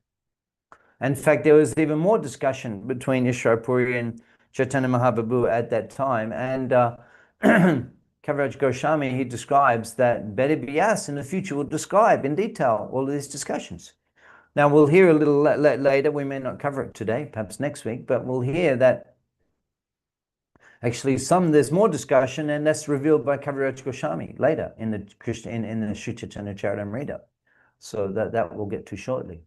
In fact, there was even more discussion between Ishwar Puri and Chaitanya Mahaprabhu at that time. And Kaviraj Goswami, he describes that Bedi Vyas in the future will describe in detail all of these discussions. Now, we'll hear a little later, we may not cover it today, perhaps next week, but we'll hear that actually there's more discussion, and that's revealed by Kaviraj Goswami later in the Sri Chaitanya Charitamrita. So that we'll get to shortly.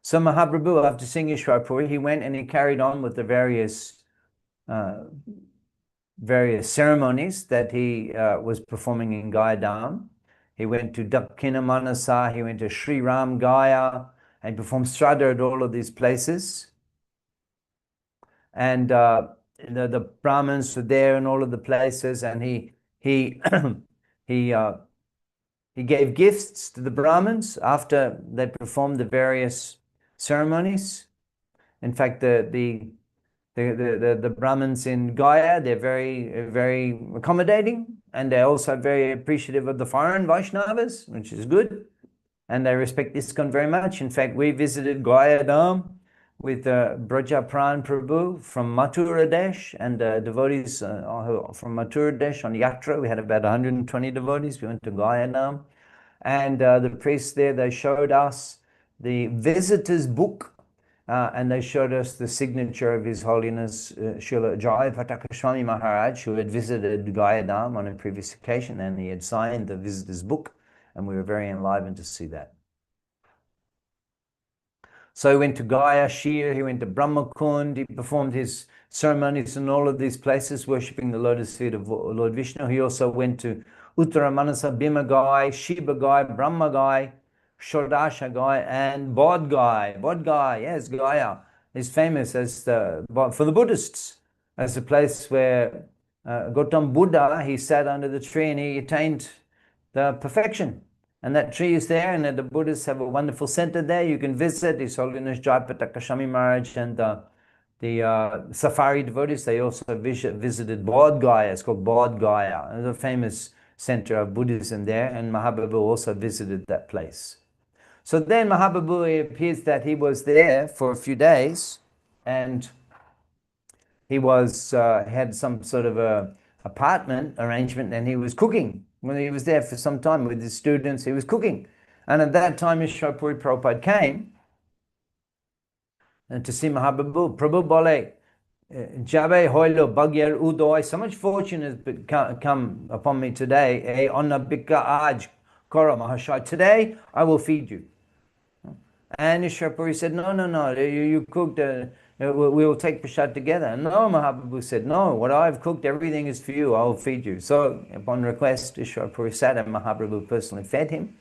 So Mahaprabhu, after seeing Ishwar Puri, he went and he carried on with the various ceremonies that he was performing in Gayadam. He went to Dakshina Manasa, he went to Sri Ram Gaya, and performed Shraddha at all of these places. And the Brahmins were there in all of the places, and he gave gifts to the Brahmins after they performed the various ceremonies. In fact, the Brahmins in Gaya, they're very, very accommodating, and they're also very appreciative of the foreign Vaishnavas, which is good. And they respect ISKCON very much. In fact, we visited Gayadam with Braja Pran Prabhu from Mathura Desh, and devotees from Mathura Desh on Yatra. We had about 120 devotees. We went to Gayadam. And the priests there, they showed us the visitor's book, and they showed us the signature of His Holiness Srila Jai Patakashwami Maharaj, who had visited Gaya Dham on a previous occasion, and he had signed the visitor's book, and we were very enlivened to see that. So he went to Gaya Shir, he went to Brahmakund, he performed his ceremonies in all of these places, worshipping the lotus feet of Lord Vishnu. He also went to Uttara Manasa, Bhima Gai, Shiva Gai, Brahma Gai, Shodasha Gai, and Bodh Gai. Bodh Gai, yes, Gaya is famous as for the Buddhists as a place where Gautam Buddha, he sat under the tree and he attained the perfection. And that tree is there, and the Buddhists have a wonderful center there. You can visit. His Holiness Jayapataka Kashami Maharaj and the Safari devotees, they also visited Bodh Gaya. It's called Bodh Gaya. There's a famous center of Buddhism there, and Mahaprabhu also visited that place. So then Mahaprabhu, it appears that he was there for a few days, and he was had some sort of a apartment arrangement, and he was cooking. When he was there for some time with his students, he was cooking. And at that time, Ishwar Puri Prabhupada came and to see Mahaprabhu. Prabhu bole, Jabe hoilo bagyar udoy, so much fortune has come upon me today. Onna bika aj kora mahashai. Today, I will feed you. And Ishwar Puri said, no, you cooked, we will take prasad together. No, Mahaprabhu said, no, what I've cooked, everything is for you, I will feed you. So upon request, Ishwar Puri sat and Mahaprabhu personally fed him.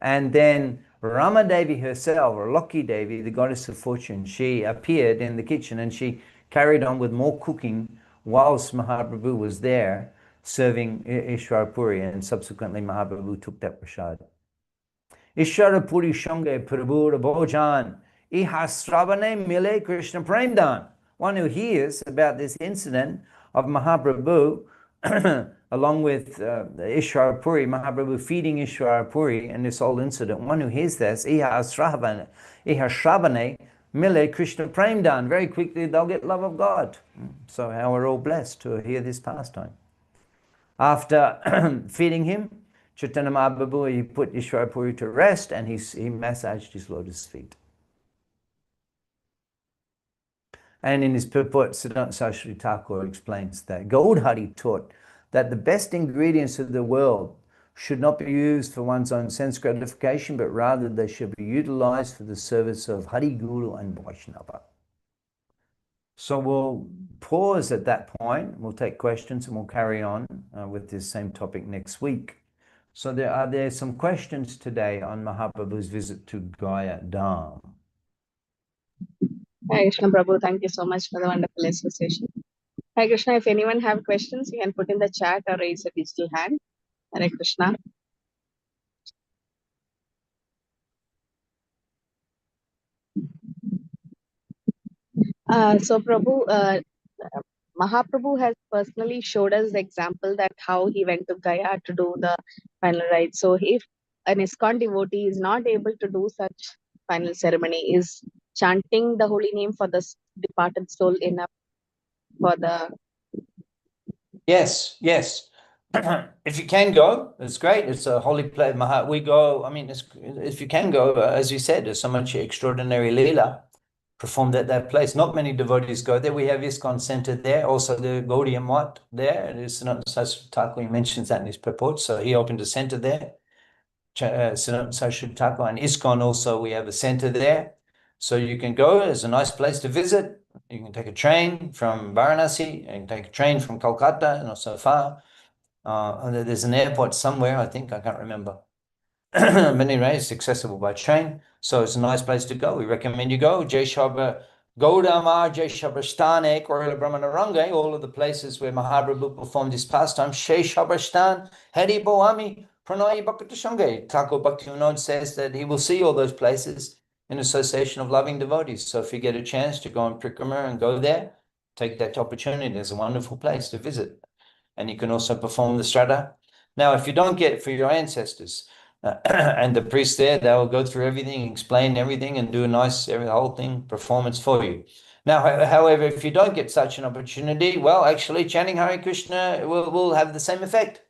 And then Rama Devi herself, or Loki Devi, the goddess of fortune, she appeared in the kitchen and she carried on with more cooking whilst Mahaprabhu was there serving Ishwar Puri, and subsequently Mahaprabhu took that prasad. Ishwara Puri Shange Prabhu Bhojan Ihasravane Mile Krishna Premdan. One who hears about this incident of Mahaprabhu along with Ishwara Puri, Mahaprabhu feeding Ishwara Puri, and this whole incident, one who hears this, Ihasravane Mile Krishna Premdan, very quickly they'll get love of God. So how we're all blessed to hear this pastime. After feeding him, Chaitanya Mahaprabhu, he put Ishwara Puri to rest and he massaged his lotus feet. And in his purport, Siddhanta Saraswati Thakur explains that Gaudhari taught that the best ingredients of the world should not be used for one's own sense gratification, but rather they should be utilized for the service of Hari Guru and Vaishnava. So we'll pause at that point. We'll take questions and we'll carry on with this same topic next week. So there are some questions today on Mahaprabhu's visit to Gaya Dham. Hi Krishna Prabhu, thank you so much for the wonderful association. Hi Krishna, if anyone have questions, you can put in the chat or raise a digital hand. Hare Krishna. So Prabhu, Mahaprabhu has personally showed us the example that how he went to Gaya to do the final rite. So if an ISKCON devotee is not able to do such final ceremony, is chanting the holy name for the departed soul enough for the... Yes. If you can go, it's great. It's a holy place. We go, I mean, if you can go, as you said, there's so much extraordinary Leela performed at that place. Not many devotees go there. We have ISKCON Center there, also the Gaudiya Math there. Siddhanta Saraswati Thakur, he mentions that in his purport. So he opened a center there. Siddhanta Saraswati Thakur and ISKCON also, we have a center there. So you can go. It's a nice place to visit. You can take a train from Varanasi, and you can take a train from Kolkata, not so far. There's an airport somewhere, I think, I can't remember. But anyway, it's accessible by train. So it's a nice place to go. We recommend you go. Jai Shabha Gaudama, Jai Shabhastane, Korila Brahmanarange, all of the places where Mahaprabhu performed his pastime. Shai Shabhastan, Hari Boami, Pranayi Bhakti Shange. Thakur Bhaktivinoda says that he will see all those places in association of loving devotees. So if you get a chance to go on Prikrama and go there, take that opportunity. It's a wonderful place to visit. And you can also perform the Shraddha. Now, if you don't get it for your ancestors, and the priest there, they will go through everything, explain everything, and do a nice, whole thing, performance for you. Now, however, if you don't get such an opportunity, well, actually, chanting Hare Krishna will have the same effect.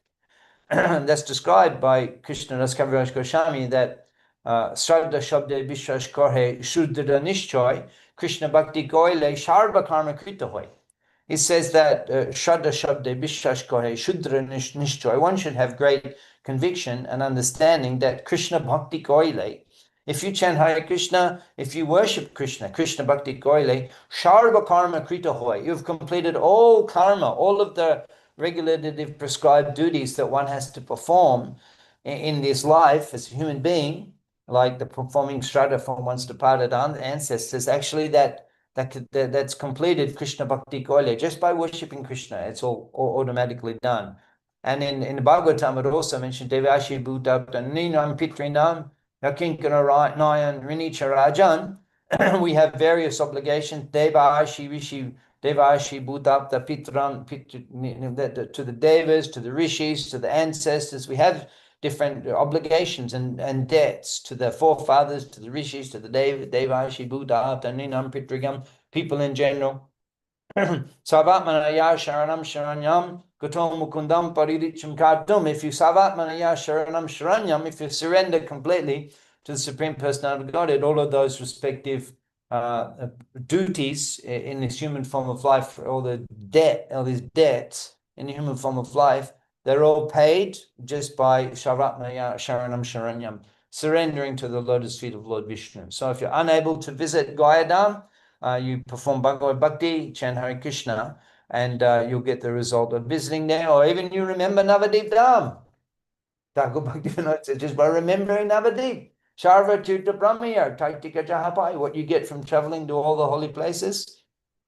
that's described by Krishna Das Kaviraj Goswami, that Shraddha Shabde Vishwash Korhe Shuddha Nishchoy Krishna Bhakti Goyle Sharva Karma Krita Hoy. He says that Shraddha Shabde Vishwash Korhe Shuddha Nishchoy, one should have great conviction and understanding that Krishna Bhakti Goyle, if you chant Hare Krishna, if you worship Krishna, Krishna Bhakti Goyle, Sharva Karma Krita Hoy, you've completed all karma, all of the regulative prescribed duties that one has to perform in this life as a human being, like the performing Shraddha from one's departed ancestors. Actually, that's completed Krishna Bhakti Goyle just by worshipping Krishna. It's all automatically done. And in the Bhagavatam, it also mentioned Devashi Bhutapta Ninam Pitrinam Yakinkana Nayan Rinicha Rajan. We have various obligations. Devashi Rishi Devashi Bhutapta Pitram to the Devas, to the Rishis, to the ancestors. We have different obligations and debts to the forefathers, to the Rishis, to the Devashi Bhutapta Ninam Pitrigam, people in general. Savatmanaya Sharanam Sharanyam Gatom Mukundam Pariricham Kartum. If you Savatmanaya Sharanam Sharanyam, if you surrender completely to the Supreme Personality of Godhead, all of those respective duties in this human form of life, all these debts in the human form of life, they're all paid just by Shavatmaya Sharanam Sharanyam, surrendering to the lotus feet of Lord Vishnu. So if you're unable to visit Gayadam, you perform Bhagavad Bhakti, chant Hare Krishna, and you'll get the result of visiting there, or even you remember Navadip Dham. Thakur Bhaktivinoda said, just by remembering Navadip. Sharva Tirtha Brahmaya, Taitika Jahapai, what you get from traveling to all the holy places.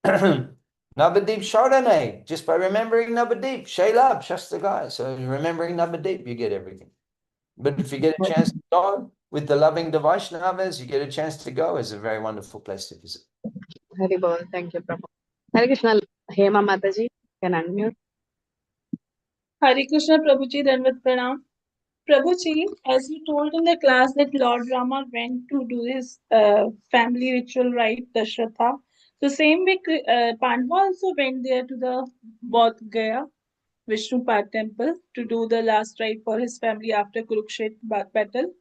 Navadip Shardane, just by remembering Navadip, Shailab, Shastagai. So remembering Navadip, you get everything. But if you get a chance to go with the loving Vaishnavas, you get a chance to go. It's a very wonderful place to visit. Hari Bol, thank you, Prabhu. Hare Krishna, Hema Mataji, can unmute. Hare Krishna, Prabhuji, Dandavat Pranam. Prabhuji, as you told in the class that Lord Rama went to do his family ritual rite, Dashratha. The same way, Pandava also went there to the Bodh Gaya, Vishnupad temple, to do the last rite for his family after Kurukshetra battle.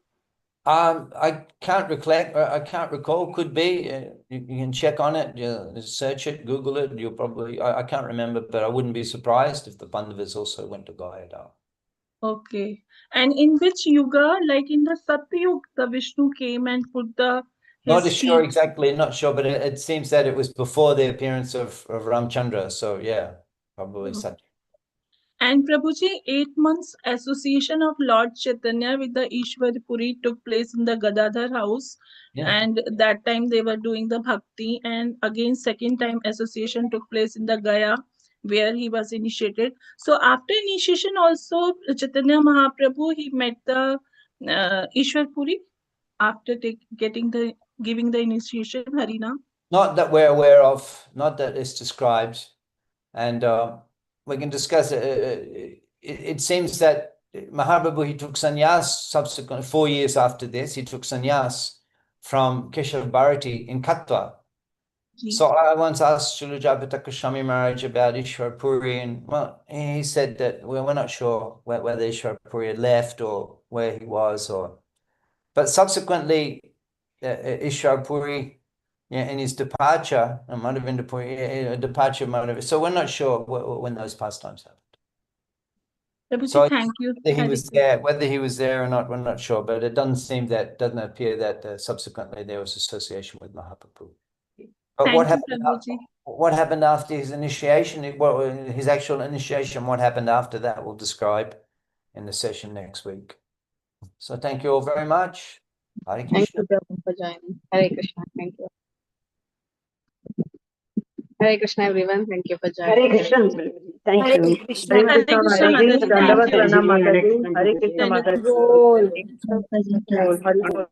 I can't recollect. I can't recall. Could be. You can check on it. Search it. Google it. You'll probably. I can't remember, but I wouldn't be surprised if the Pandavas also went to Gayadam. Okay. And in which yuga, like in the Satyug, the Vishnu came and put the Not his sure feet. exactly. Not sure, but it seems that it was before the appearance of Ramchandra. So yeah, probably such. And Prabhuji, 8 months association of Lord Chaitanya with the Ishwar Puri took place in the Gadadhar house. Yeah. And that time they were doing the bhakti. And again, second time association took place in the Gaya, where he was initiated. So after initiation also, Chaitanya Mahaprabhu, he met the Ishwar Puri after giving the initiation, Harina. Not that we're aware of, not that it's described. And we can discuss it. It seems that Mahaprabhu, he took sannyas subsequent 4 years after this. He took sannyas from Keshav Bharati in Katwa. So I once asked Srila Jayapataka Goswami Maharaj about Ishwar Puri, and well, he said that we're not sure whether Ishwar Puri had left or where he was, but subsequently Ishwar Puri, in his departure, it might have been departure, might have. So we're not sure when those pastimes happened. Prabhuji, So thank you. whether he was there or not, we're not sure. But it doesn't appear that subsequently there was association with Mahaprabhu. But what happened after his initiation? His actual initiation. What happened after that? We'll describe in the session next week. So thank you all very much. Hare Krishna. Thank you, Prabhu, for joining. Hare Krishna. Thank you. Hare Krishna, everyone. Thank you for joining. Hare Krishna. Thank you. Hare Krishna, Mataji. Dandavat Pranam Mataji. Hare Krishna Mataji. Dandavat. Hare